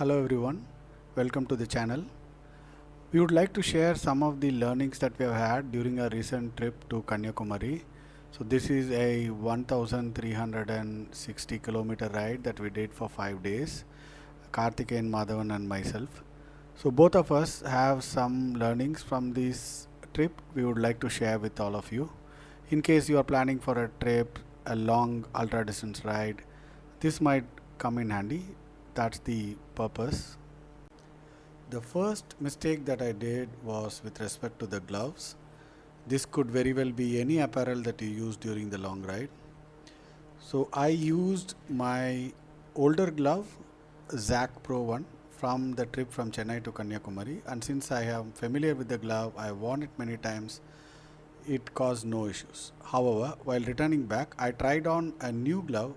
Hello everyone, welcome to the channel. We would like to share some of the learnings that we have had during a recent trip to Kanyakumari. So this is a 1360 kilometer ride that we did for 5 days, Karthikeyan Madhavan and myself. So both of us have some learnings from this trip we would like to share with all of you. In case you are planning for a trip, a long ultra distance ride, this might come in handy. That's the purpose. The first mistake that I did was with respect to the gloves. This could very well be any apparel that you use during the long ride. So I used my older glove, Zac Pro one, from the trip from Chennai to Kanyakumari, and since I am familiar with the glove, I have worn it many times, it caused no issues. However, while returning back, I tried on a new glove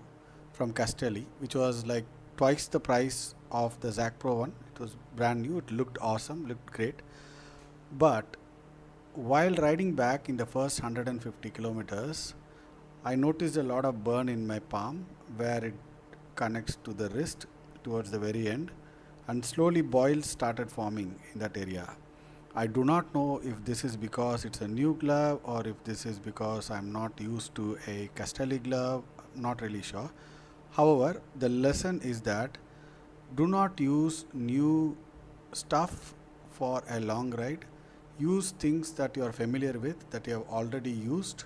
from Castelli, which was like twice the price of the Zac Pro one. It was brand new, it looked awesome, looked great. But while riding back in the first 150 kilometers, I noticed a lot of burn in my palm where it connects to the wrist towards the very end, and slowly boils started forming in that area. I do not know if this is because it's a new glove or if this is because I'm not used to a Castelli glove, not really sure. However, the lesson is that do not use new stuff for a long ride. Use things that you are familiar with, that you have already used,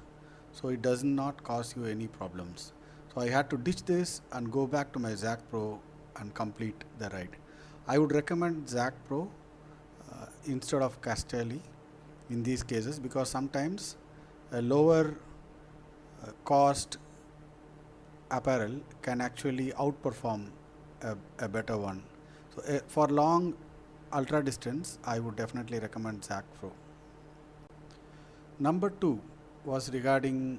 so it does not cause you any problems. So I had to ditch this and go back to my Zac Pro and complete the ride. I would recommend Zac Pro instead of Castelli in these cases, because sometimes a lower cost apparel can actually outperform a better one. So for long ultra distance, I would definitely recommend Zac Pro. Number 2 was regarding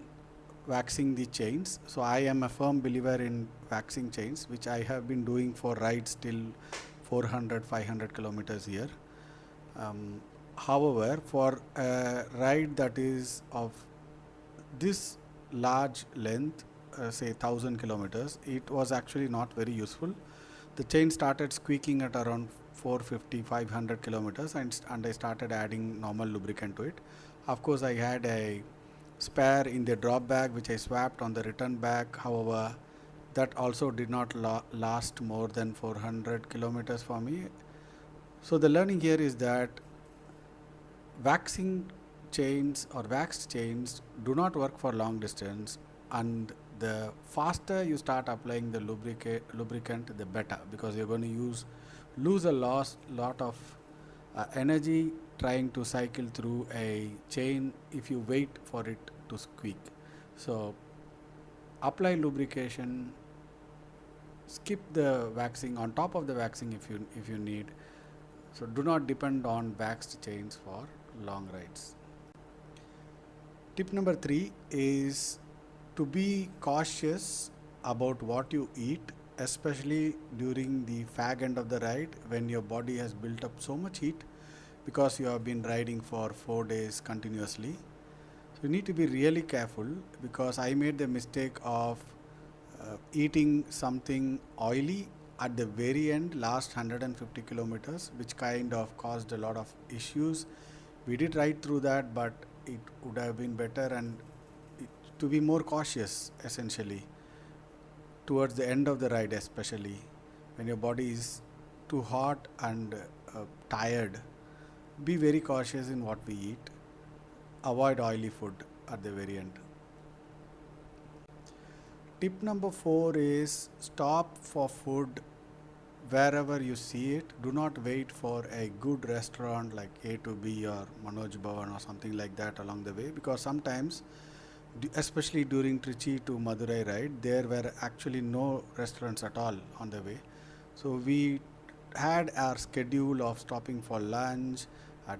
waxing the chains. So I am a firm believer in waxing chains, which I have been doing for rides till 400-500 kilometers here. However, for a ride that is of this large length, say 1000 kilometers, it was actually not very useful. The chain started squeaking at around 450-500 kilometers, and I started adding normal lubricant to it. Of course, I had a spare in the drop bag which I swapped on the return bag. However, that also did not last more than 400 kilometers for me. So the learning here is that waxing chains or waxed chains do not work for long distance, and the faster you start applying the lubricant, the better, because you're going to lose a lot of energy trying to cycle through a chain if you wait for it to squeak. So apply lubrication, skip the waxing on top of the waxing if you need. So do not depend on waxed chains for long rides. Tip number 3 is to be cautious about what you eat, especially during the fag end of the ride when your body has built up so much heat because you have been riding for 4 days continuously. So you need to be really careful, because I made the mistake of eating something oily at the very end, last 150 kilometers, which kind of caused a lot of issues. We did ride through that, but it would have been better and to be more cautious, essentially, towards the end of the ride, especially when your body is too hot and tired. Be very cautious in what we eat. Avoid oily food at the very end. Tip number 4 is stop for food wherever you see it. Do not wait for a good restaurant like A to B or Manoj Bhavan or something like that along the way, because sometimes, especially during Trichy to Madurai ride, there were actually no restaurants at all on the way. So we had our schedule of stopping for lunch at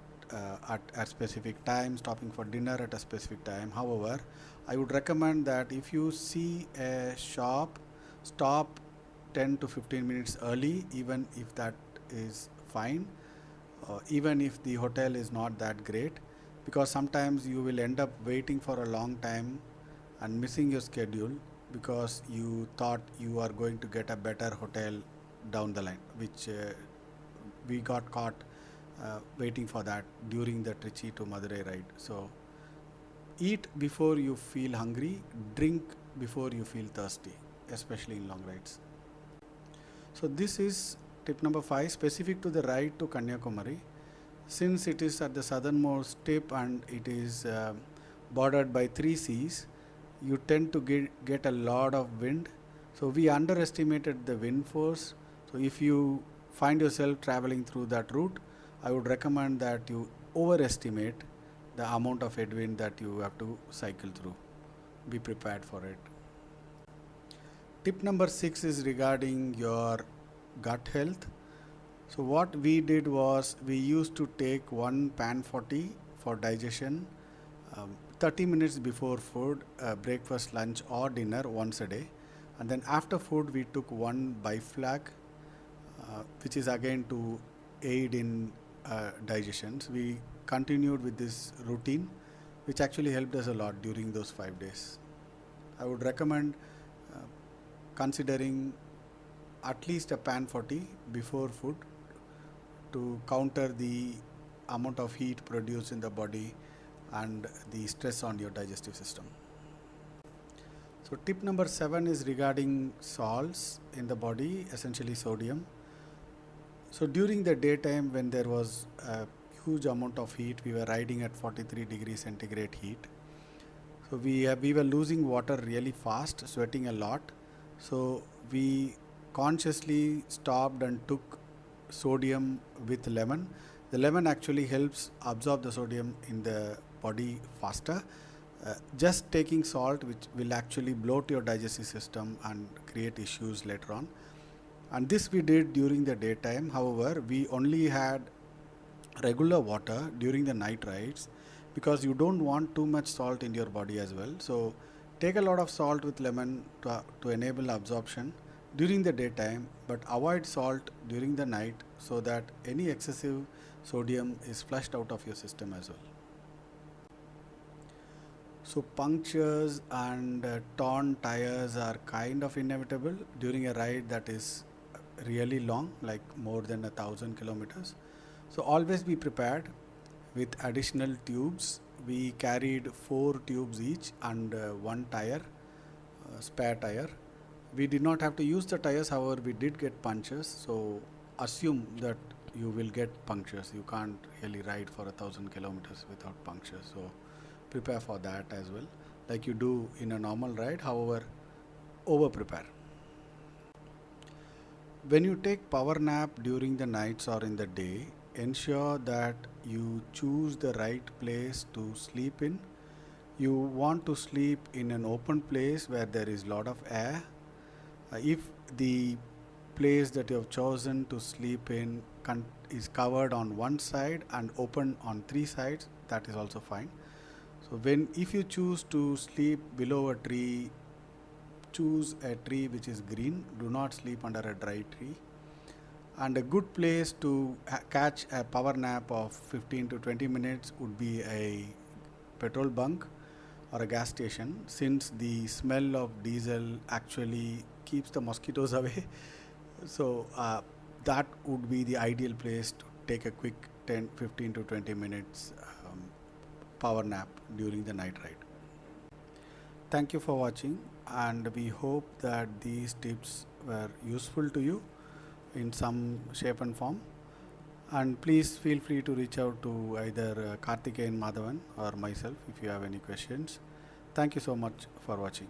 a specific time, stopping for dinner at a specific time. However, I would recommend that if you see a shop, stop 10 to 15 minutes early, even if that is fine, even if the hotel is not that great, because sometimes you will end up waiting for a long time and missing your schedule because you thought you are going to get a better hotel down the line, which we got caught waiting for that during the Trichy to Madurai ride. So eat before you feel hungry, drink before you feel thirsty, especially in long rides. So this is tip number 5, specific to the ride to Kanyakumari. Since it is at the southernmost tip and it is bordered by 3 seas, you tend to get a lot of wind. So we underestimated the wind force. So if you find yourself traveling through that route, I would recommend that you overestimate the amount of headwind that you have to cycle through. Be prepared for it. Tip number 6 is regarding your gut health. So what we did was we used to take one pan 40 for digestion 30 minutes before food, breakfast, lunch or dinner once a day. And then after food we took one biflag, which is again to aid in digestions. We continued with this routine, which actually helped us a lot during those 5 days. I would recommend considering at least a pan 40 before food to counter the amount of heat produced in the body and the stress on your digestive system. So tip number 7 is regarding salts in the body, essentially sodium. So during the daytime when there was a huge amount of heat, we were riding at 43 degrees centigrade heat. So we were losing water really fast, sweating a lot. So we consciously stopped and took sodium with lemon. The lemon actually helps absorb the sodium in the body faster. Just taking salt, which will actually bloat your digestive system and create issues later on. And this we did during the daytime. However, we only had regular water during the night rides because you don't want too much salt in your body as well. So take a lot of salt with lemon to enable absorption during the daytime, but avoid salt during the night so that any excessive sodium is flushed out of your system as well. So punctures and torn tires are kind of inevitable during a ride that is really long, like more than 1,000 kilometers. So always be prepared with additional tubes. We carried 4 tubes each and one tire, spare tire. We did not have to use the tires, however we did get punctures. So assume that you will get punctures. You can't really ride for 1,000 kilometers without punctures. So prepare for that as well, like you do in a normal ride. However, over prepare. When you take power nap during the nights or in the day, ensure that you choose the right place to sleep in. You want to sleep in an open place where there is a lot of air. If the place that you have chosen to sleep in is covered on one side and open on 3 sides, that is also fine. So if you choose to sleep below a tree, choose a tree which is green. Do not sleep under a dry tree. And a good place to catch a power nap of 15 to 20 minutes would be a petrol bunk or a gas station, since the smell of diesel actually keeps the mosquitoes away. So that would be the ideal place to take a quick 15 to 20 minutes power nap during the night ride. Thank you for watching, and we hope that these tips were useful to you in some shape and form. And please feel free to reach out to either Karthikeyan Madhavan or myself if you have any questions. Thank you so much for watching.